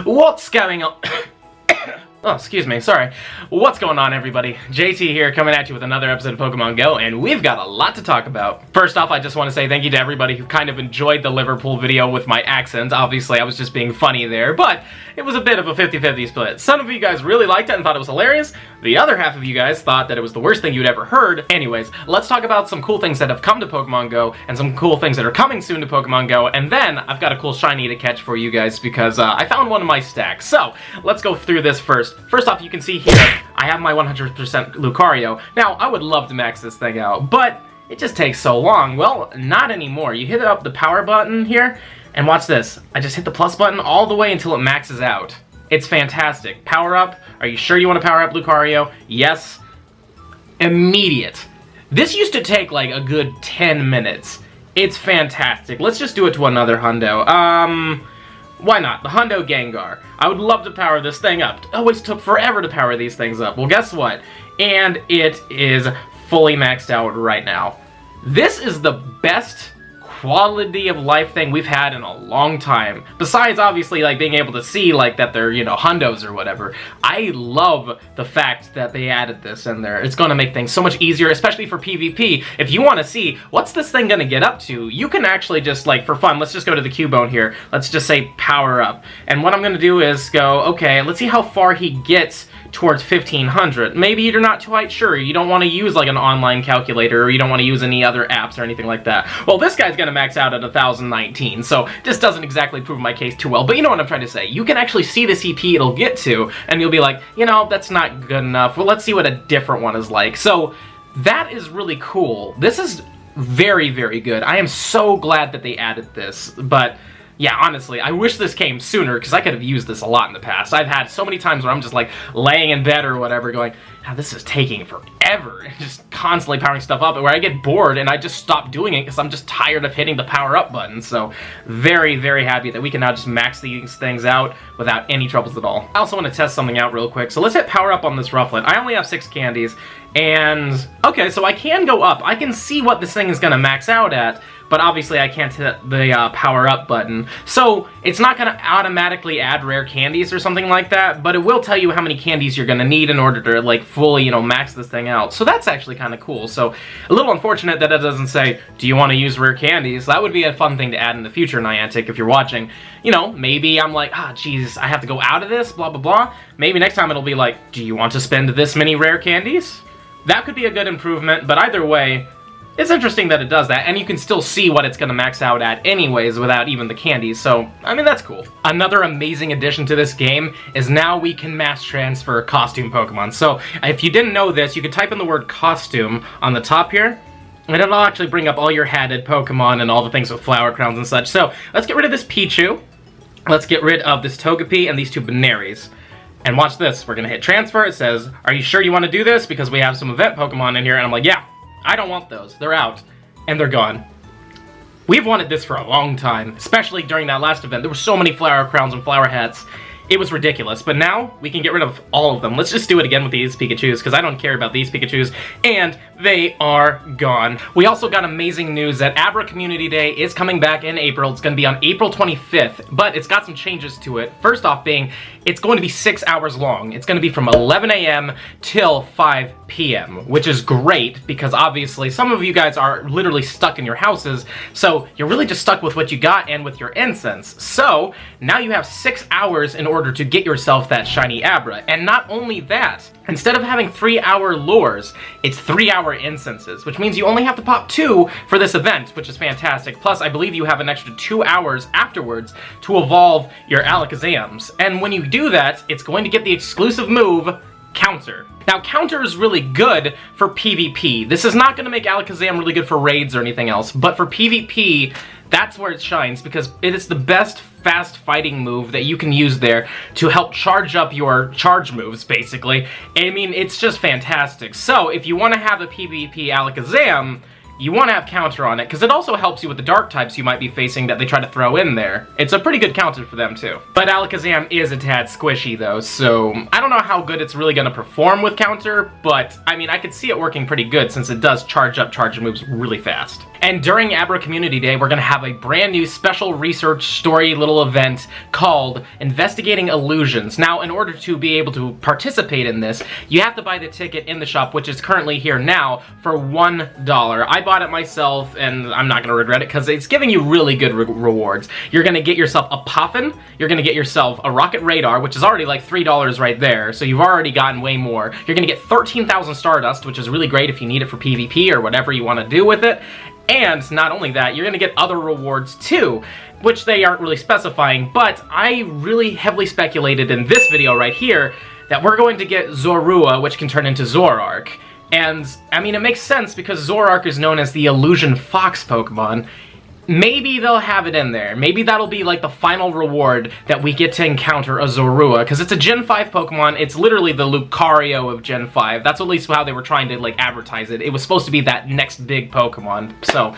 What's going on? Oh, excuse me, sorry. What's going on, everybody? JT here, coming at you with another episode of Pokemon Go, and we've got a lot to talk about. First off, I just want to say thank you to everybody who kind of enjoyed the Liverpool video with my accents. Obviously, I was just being funny there, but it was a bit of a 50-50 split. Some of you guys really liked it and thought it was hilarious. The other half of you guys thought that it was the worst thing you'd ever heard. Anyways, let's talk about some cool things that have come to Pokemon Go, and some cool things that are coming soon to Pokemon Go, and then I've got a cool shiny to catch for you guys because I found one in my stack. So, let's go through this first. First off, you can see here, I have my 100% Lucario. Now, I would love to max this thing out, but it just takes so long. Well, not anymore. You hit up the power button here, and watch this. I just hit the plus button all the way until it maxes out. It's fantastic. Power up. Are you sure you want to power up Lucario? Yes. Immediate. This used to take like a good 10 minutes. It's fantastic. Let's just do it to another Hundo. Why not? The Hondo Gengar. I would love to power this thing up. It always took forever to power these things up. Well, guess what? And it is fully maxed out right now. This is the best quality of life thing we've had in a long time. Besides, obviously, like, being able to see, like, that they're, you know, Hondos or whatever. I love the fact that they added this in there. It's gonna make things so much easier, especially for PvP. If you want to see, what's this thing gonna get up to, you can actually just, like, for fun, let's just go to the Cubone here. Let's just say power up. And what I'm gonna do is go, okay, let's see how far he gets towards 1500. Maybe you're not quite sure. You don't want to use like an online calculator, or you don't want to use any other apps or anything like that. Well, this guy's gonna max out at 1019, so this doesn't exactly prove my case too well, but you know what I'm trying to say. You can actually see the CP it'll get to, and you'll be like, you know, that's not good enough. Well, let's see what a different one is like. So that is really cool. This is very, very good. I am so glad that they added this, but yeah, honestly, I wish this came sooner, because I could have used this a lot in the past. I've had so many times where I'm just, like, laying in bed or whatever going, oh, this is taking forever, and just constantly powering stuff up, where I get bored and I just stop doing it because I'm just tired of hitting the power up button. So, very, very happy that we can now just max these things out without any troubles at all. I also want to test something out real quick, so let's hit power up on this Rufflet. I only have 6 candies, and okay, so I can go up. I can see what this thing is going to max out at, but obviously I can't hit the power up button. So it's not going to automatically add rare candies or something like that, but it will tell you how many candies you're going to need in order to, like, fully, you know, max this thing out. So that's actually kind of cool. So a little unfortunate that it doesn't say, do you want to use rare candies? That would be a fun thing to add in the future, Niantic, if you're watching. You know, maybe I'm like, ah, geez, I have to go out of this, blah, blah, blah. Maybe next time it'll be like, do you want to spend this many rare candies? That could be a good improvement, but either way, it's interesting that it does that, and you can still see what it's going to max out at anyways without even the candies, so, I mean, that's cool. Another amazing addition to this game is now we can mass transfer costume Pokemon. So, if you didn't know this, you could type in the word costume on the top here, and it'll actually bring up all your hatted Pokemon and all the things with flower crowns and such. So, let's get rid of this Pichu, let's get rid of this Togepi and these two Benaries. And watch this, we're going to hit transfer. It says, are you sure you want to do this? Because we have some event Pokemon in here, and I'm like, yeah. I don't want those. They're out. And they're gone. We've wanted this for a long time, especially during that last event. There were so many flower crowns and flower hats. It was ridiculous, but now we can get rid of all of them. Let's just do it again with these Pikachus, because I don't care about these Pikachus, and they are gone. We also got amazing news that Abra Community Day is coming back in April. It's going to be on April 25th, but it's got some changes to it. First off being, it's going to be 6 hours long. It's going to be from 11 a.m. till 5 p.m., which is great, because obviously some of you guys are literally stuck in your houses, so you're really just stuck with what you got and with your incense. So, now you have 6 hours in order to get yourself that shiny Abra. And not only that, instead of having 3-hour lures, it's 3-hour incenses, which means you only have to pop 2 for this event, which is fantastic. Plus, I believe you have an extra 2 hours afterwards to evolve your Alakazams. And when you do that, it's going to get the exclusive move, Counter. Now, Counter is really good for PvP. This is not going to make Alakazam really good for raids or anything else, but for PvP, that's where it shines, because it is the best fast fighting move that you can use there to help charge up your charge moves, basically. I mean, it's just fantastic. So, if you want to have a PvP Alakazam, you want to have Counter on it, because it also helps you with the dark types you might be facing that they try to throw in there. It's a pretty good counter for them, too. But Alakazam is a tad squishy, though, so I don't know how good it's really going to perform with Counter, but, I mean, I could see it working pretty good since it does charge up charge moves really fast. And during Abra Community Day, we're going to have a brand new special research story little event called Investigating Illusions. Now, in order to be able to participate in this, you have to buy the ticket in the shop, which is currently here now, for $1. I bought it myself, and I'm not going to regret it, because it's giving you really good rewards. You're going to get yourself a Poffin, you're going to get yourself a Rocket Radar, which is already like $3 right there, so you've already gotten way more. You're going to get 13,000 Stardust, which is really great if you need it for PvP or whatever you want to do with it. And not only that, you're going to get other rewards too, which they aren't really specifying, but I really heavily speculated in this video right here that we're going to get Zorua, which can turn into ZOROARK. And, I mean, it makes sense because ZOROARK is known as the Illusion Fox Pokemon. Maybe they'll have it in there. Maybe that'll be like the final reward that we get to encounter a Zorua, because it's a Gen 5 Pokemon. It's literally the Lucario of Gen 5. That's at least how they were trying to like advertise it. It was supposed to be that next big Pokemon. So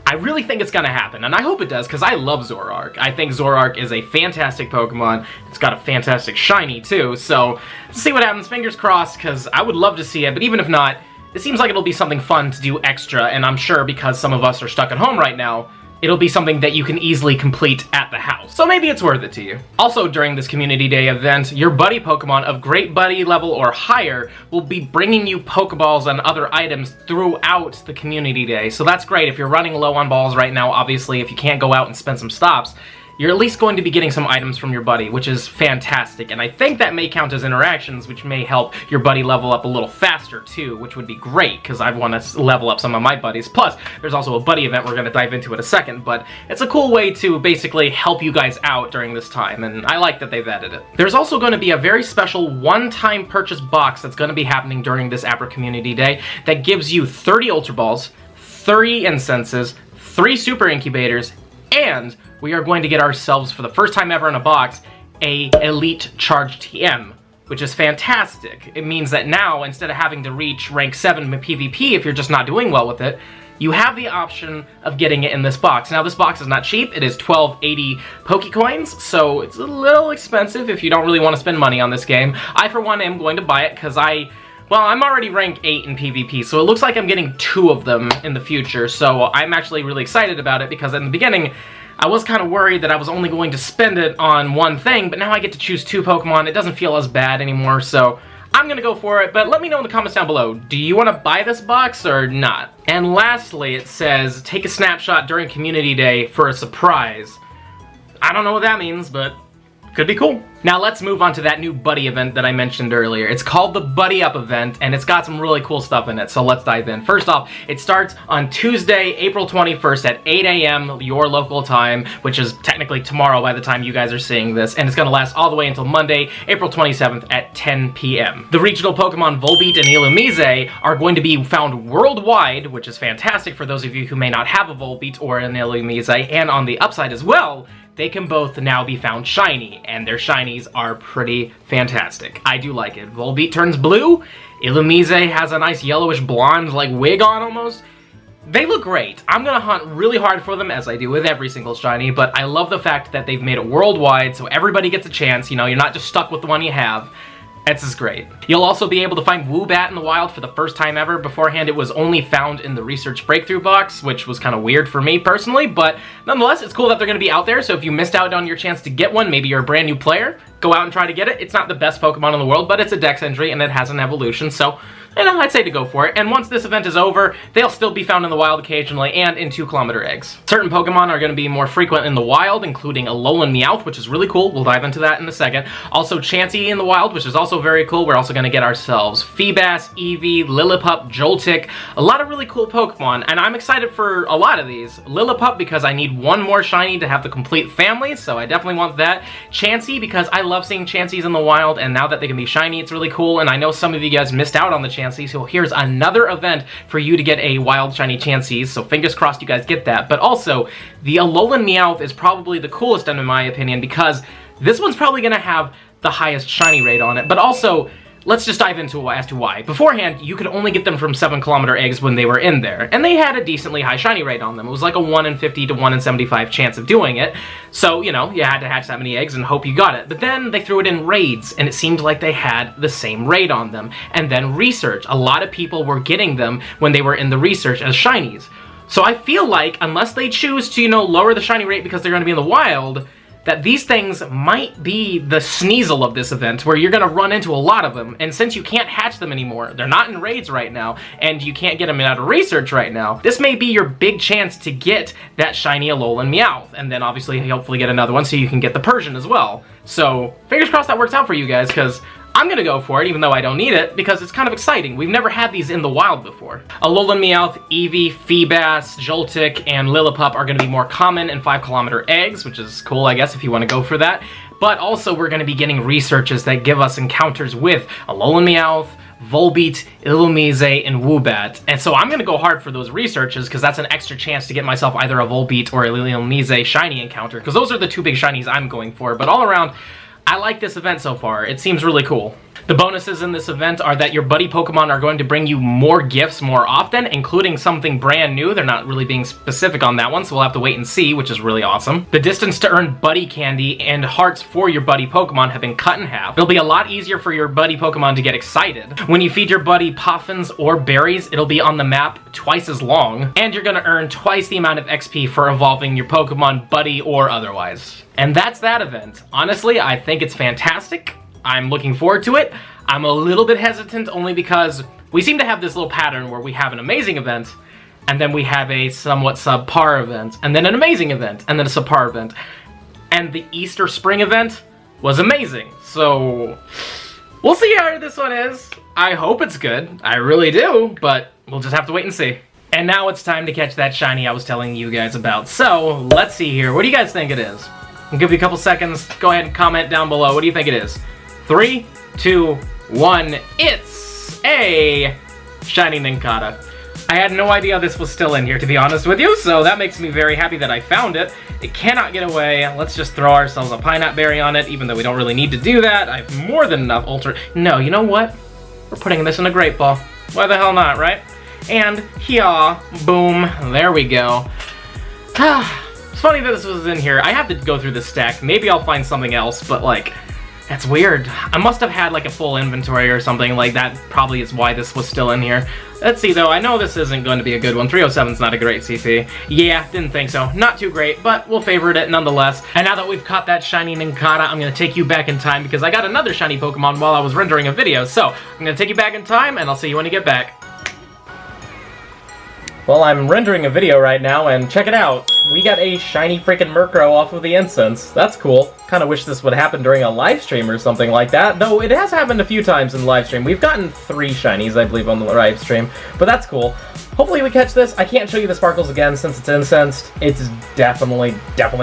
I really think it's gonna happen, and I hope it does, because I love ZOROARK. I think ZOROARK is a fantastic Pokemon. It's got a fantastic shiny too, so let's see what happens. Fingers crossed, because I would love to see it, but even if not, it seems like it'll be something fun to do extra, and I'm sure because some of us are stuck at home right now, it'll be something that you can easily complete at the house. So maybe it's worth it to you. Also, during this Community Day event, your buddy Pokemon of Great Buddy level or higher will be bringing you Pokeballs and other items throughout the Community Day. So that's great. If you're running low on balls right now, obviously, if you can't go out and spend some stops, you're at least going to be getting some items from your buddy, which is fantastic. And I think that may count as interactions, which may help your buddy level up a little faster too, which would be great, because I want to level up some of my buddies. Plus, there's also a buddy event we're going to dive into in a second, but it's a cool way to basically help you guys out during this time, and I like that they've added it. There's also going to be a very special one-time purchase box that's going to be happening during this Abra Community Day that gives you 30 Ultra Balls, 30 Incenses, 3 Super Incubators, and we are going to get ourselves, for the first time ever in a box, a Elite Charge TM, which is fantastic. It means that now, instead of having to reach rank 7 in PvP if you're just not doing well with it, you have the option of getting it in this box. Now, this box is not cheap. It is 1280 Pokecoins, so it's a little expensive if you don't really want to spend money on this game. I, for one, am going to buy it because well, I'm already rank 8 in PvP, so it looks like I'm getting 2 of them in the future, so I'm actually really excited about it because in the beginning, I was kind of worried that I was only going to spend it on one thing, but now I get to choose 2 Pokemon. It doesn't feel as bad anymore, so I'm going to go for it, but let me know in the comments down below. Do you want to buy this box or not? And lastly, it says, take a snapshot during Community Day for a surprise. I don't know what that means, but could be cool. Now let's move on to that new buddy event that I mentioned earlier. It's called the Buddy Up event, and it's got some really cool stuff in it, so let's dive in. First off, it starts on Tuesday, April 21st at 8 a.m. your local time, which is technically tomorrow by the time you guys are seeing this, and it's going to last all the way until Monday, April 27th at 10 p.m. The regional Pokemon Volbeat and Illumise are going to be found worldwide, which is fantastic for those of you who may not have a Volbeat or an Illumise, and on the upside as well, they can both now be found shiny, and their shinies are pretty fantastic. I do like it. Volbeat turns blue, Illumise has a nice yellowish blonde, like, wig on almost. They look great. I'm gonna hunt really hard for them, as I do with every single shiny, but I love the fact that they've made it worldwide, so everybody gets a chance, you know, you're not just stuck with the one you have. It's just great. You'll also be able to find Woobat in the wild for the first time ever. Beforehand, it was only found in the Research Breakthrough box, which was kind of weird for me personally, but nonetheless, it's cool that they're going to be out there, so if you missed out on your chance to get one, maybe you're a brand new player, go out and try to get it. It's not the best Pokemon in the world, but it's a Dex entry, and it has an evolution, so you know, I'd say to go for it. And once this event is over, they'll still be found in the wild occasionally and in 2-kilometer eggs. Certain Pokemon are going to be more frequent in the wild, including Alolan Meowth, which is really cool. We'll dive into that in a second. Also Chansey in the wild, which is also very cool. We're also going to get ourselves Feebas, Eevee, Lillipup, Joltik, a lot of really cool Pokemon, and I'm excited for a lot of these. Lillipup because I need one more shiny to have the complete family, so I definitely want that. Chansey because I love seeing Chanseys in the wild, and now that they can be shiny, it's really cool, and I know some of you guys missed out on the Chansey, so here's another event for you to get a wild shiny Chansey, so fingers crossed you guys get that. But also, the Alolan Meowth is probably the coolest in my opinion, because this one's probably going to have the highest shiny rate on it, but also, let's just dive into as to why. Beforehand, you could only get them from 7-kilometer eggs when they were in there, and they had a decently high shiny rate on them. It was like a 1 in 50 to 1 in 75 chance of doing it, so, you know, you had to hatch that many eggs and hope you got it. But then they threw it in raids, and it seemed like they had the same rate on them. And then research. A lot of people were getting them when they were in the research as shinies. So I feel like, unless they choose to, you know, lower the shiny rate because they're going to be in the wild, that these things might be the Sneasel of this event, where you're going to run into a lot of them, and since you can't hatch them anymore, they're not in raids right now, and you can't get them out of research right now, this may be your big chance to get that shiny Alolan Meowth, and then obviously hopefully get another one so you can get the Persian as well. So, fingers crossed that works out for you guys, because I'm gonna go for it, even though I don't need it, because it's kind of exciting. We've never had these in the wild before. Alolan Meowth, Eevee, Feebas, Joltik, and Lillipup are gonna be more common in 5-kilometer eggs, which is cool, I guess, if you want to go for that. But also, we're gonna be getting researches that give us encounters with Alolan Meowth, Volbeat, Illumise, and Woobat. And so I'm gonna go hard for those researches, because that's an extra chance to get myself either a Volbeat or a Illumise shiny encounter, because those are the two big shinies I'm going for. But all around, I like this event so far. It seems really cool. The bonuses in this event are that your buddy Pokemon are going to bring you more gifts more often, including something brand new. They're not really being specific on that one, so we'll have to wait and see, which is really awesome. The distance to earn buddy candy and hearts for your buddy Pokemon have been cut in half. It'll be a lot easier for your buddy Pokemon to get excited. When you feed your buddy Poffins or berries, it'll be on the map twice as long, and you're gonna earn twice the amount of XP for evolving your Pokemon, buddy or otherwise. And that's that event. Honestly, I think it's fantastic. I'm looking forward to it. I'm a little bit hesitant only because we seem to have this little pattern where we have an amazing event, and then we have a somewhat subpar event, and then an amazing event, and then a subpar event. And the Easter Spring event was amazing. So we'll see how this one is. I hope it's good. I really do, but we'll just have to wait and see. And now it's time to catch that shiny I was telling you guys about. So let's see here. What do you guys think it is? I'll give you a couple seconds. Go ahead and comment down below. What do you think it is? 3, 2, 1. It's a shiny Nincada. I had no idea this was still in here, to be honest with you, so that makes me very happy that I found it. It cannot get away. Let's just throw ourselves a Pineapple Berry on it, even though we don't really need to do that. I have more than enough Ultra... No, you know what? We're putting this in a Great Ball. Why the hell not, right? And here, boom, there we go. It's funny that this was in here. I have to go through this stack. Maybe I'll find something else, but like, that's weird. I must have had like a full inventory or something like that. Probably is why this was still in here. Let's see though, I know this isn't going to be a good one. 307's not a great CP. Yeah, didn't think so. Not too great, but we'll favorite it nonetheless. And now that we've caught that shiny Nincada, I'm going to take you back in time because I got another shiny Pokemon while I was rendering a video. So, I'm going to take you back in time and I'll see you when you get back. Well, I'm rendering a video right now, and check it out. We got a shiny freaking Murkrow off of the Incense. That's cool. Kind of wish this would happen during a live stream or something like that, though it has happened a few times in live stream. We've gotten 3 shinies, I believe, on the live stream, but that's cool. Hopefully we catch this. I can't show you the sparkles again since it's incensed. It's definitely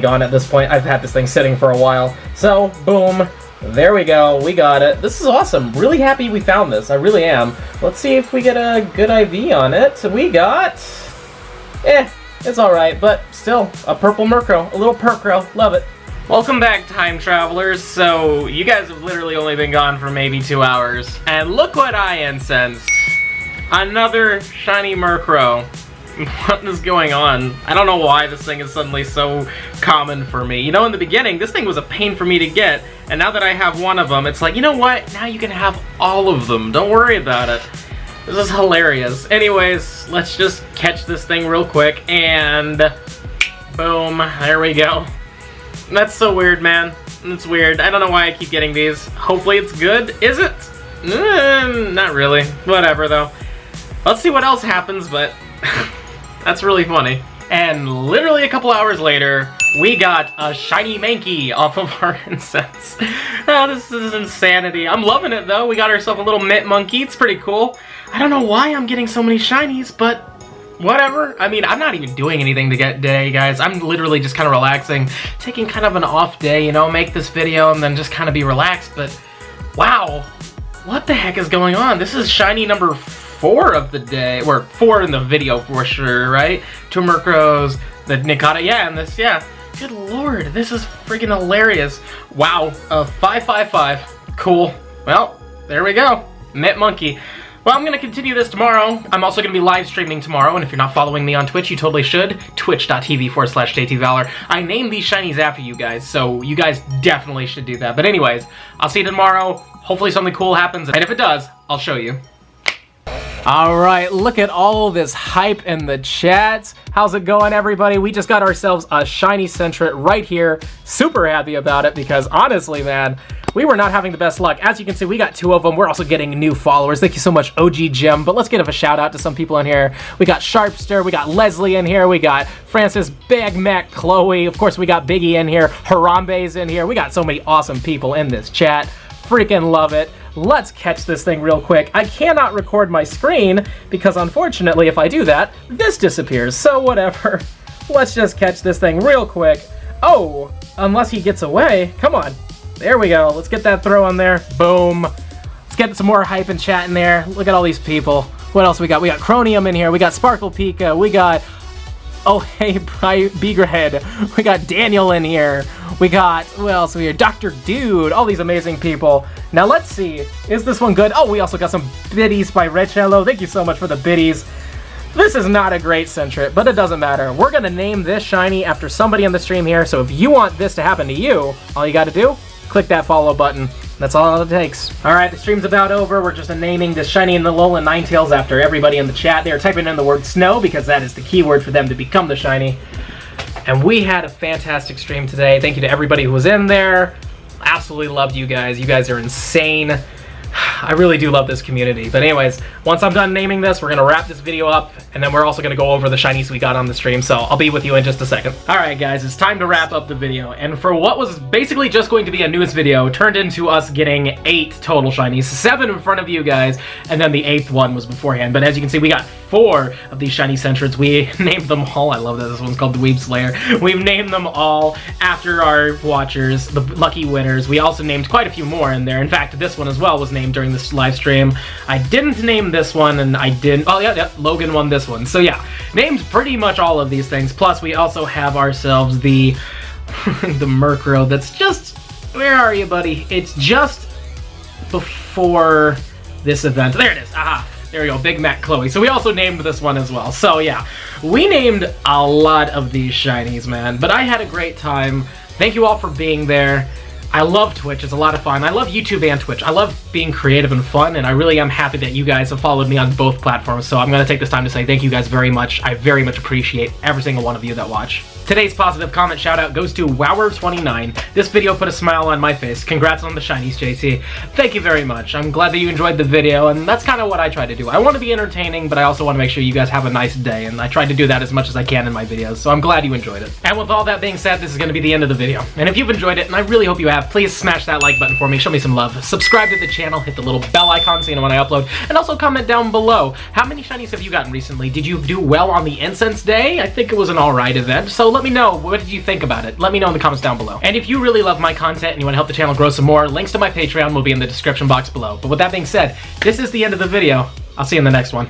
gone at this point. I've had this thing sitting for a while. So, boom. There we go, we got it. This is awesome. Really happy we found this. I really am. Let's see if we get a good IV on it. We got... it's alright, but still, a purple Murkrow. A little Purkrow. Love it. Welcome back, time travelers. So, you guys have literally only been gone for maybe 2 hours. And look what I incensed. Another shiny Murkrow. What is going on? I don't know why this thing is suddenly so common for me. You know, in the beginning, this thing was a pain for me to get, and now that I have one of them, it's like, you know what? Now you can have all of them. Don't worry about it. This is hilarious. Anyways, let's just catch this thing real quick, and boom, there we go. That's so weird, man. It's weird. I don't know why I keep getting these. Hopefully it's good. Is it? Not really. Whatever, though. Let's see what else happens, but... That's really funny. And literally a couple hours later, we got a shiny Mankey off of our Incense. Oh, this is insanity. I'm loving it, though. We got ourselves a little Mint Monkey. It's pretty cool. I don't know why I'm getting so many shinies, but whatever. I mean, I'm not even doing anything today, guys. I'm literally just kind of relaxing, taking kind of an off day, you know, make this video and then just kind of be relaxed. But wow, what the heck is going on? This is shiny number 4 of the day, or 4 in the video for sure, right? 2 Murkrows, the Nincada, yeah, and this, yeah. Good lord, this is freaking hilarious. Wow, 555, cool. Well, there we go, Mint Monkey. Well, I'm going to continue this tomorrow. I'm also going to be live streaming tomorrow, and if you're not following me on Twitch, you totally should. Twitch.tv/JTValor. I named these shinies after you guys, so you guys definitely should do that. But anyways, I'll see you tomorrow. Hopefully something cool happens, and if it does, I'll show you. Alright, look at all this hype in the chat. How's it going, everybody? We just got ourselves a shiny Sentret right here. Super happy about it because honestly, man, we were not having the best luck. As you can see, we got 2 of them. We're also getting new followers. Thank you so much, OG Jim. But let's give a shout out to some people in here. We got Sharpster, we got Leslie in here, we got Francis, Big Mac, Chloe. Of course, we got Biggie in here. Harambe's in here. We got so many awesome people in this chat. Freaking love it. Let's catch this thing real quick. I cannot record my screen because unfortunately if I do that, this disappears. So whatever. Let's just catch this thing real quick. Oh, unless he gets away. Come on. There we go. Let's get that throw on there. Boom. Let's get some more hype and chat in there. Look at all these people. What else we got? We got Chronium in here. We got Sparkle Pika. We got... Oh, hey, Beagerhead. We got Daniel in here. We got, who else are we here? Dr. Dude. All these amazing people. Now, let's see. Is this one good? Oh, we also got some biddies by Rechello. Thank you so much for the biddies. This is not a great Sentret, but it doesn't matter. We're going to name this shiny after somebody in the stream here, so if you want this to happen to you, all you got to do, click that follow button. That's all it takes. Alright, the stream's about over. We're just naming this shiny in the Alolan Ninetales after everybody in the chat. They are typing in the word snow because that is the keyword for them to become the shiny. And we had a fantastic stream today. Thank you to everybody who was in there. Absolutely loved you guys. You guys are insane. I really do love this community. But anyways, once I'm done naming this, we're going to wrap this video up, and then we're also going to go over the shinies we got on the stream, so I'll be with you in just a second. Alright guys, it's time to wrap up the video, and for what was basically just going to be a news video, turned into us getting 8 total shinies, 7 in front of you guys, and then the 8th one was beforehand. But as you can see, we got 4 of these shiny Sentrets. We named them all, I love that this one's called the Weeb Slayer. We've named them all after our watchers, the lucky winners. We also named quite a few more in there. In fact, this one as well was named during this live stream. I didn't name this one, and I didn't... Oh, yeah, Logan won this one. So yeah, named pretty much all of these things. Plus, we also have ourselves the... the Murkrow that's just... Where are you, buddy? It's just before this event. There it is. Aha. There we go, Big Mac Chloe. So we also named this one as well. So yeah, we named a lot of these shinies, man. But I had a great time. Thank you all for being there. I love Twitch, it's a lot of fun. I love YouTube and Twitch. I love being creative and fun, and I really am happy that you guys have followed me on both platforms. So I'm going to take this time to say thank you guys very much. I very much appreciate every single one of you that watch. Today's positive comment shout out goes to Wower29. This video put a smile on my face. Congrats on the shinies, JC. Thank you very much. I'm glad that you enjoyed the video, and that's kind of what I try to do. I want to be entertaining, but I also want to make sure you guys have a nice day, and I try to do that as much as I can in my videos, so I'm glad you enjoyed it. And with all that being said, this is going to be the end of the video. And if you've enjoyed it, and I really hope you have, please smash that like button for me, show me some love, subscribe to the channel, hit the little bell icon so you know when I upload, and also comment down below. How many shinies have you gotten recently? Did you do well on the Incense Day? I think it was an alright event, so let me know. What did you think about it? Let me know in the comments down below. And if you really love my content and you want to help the channel grow some more, links to my Patreon will be in the description box below. But with that being said, this is the end of the video. I'll see you in the next one.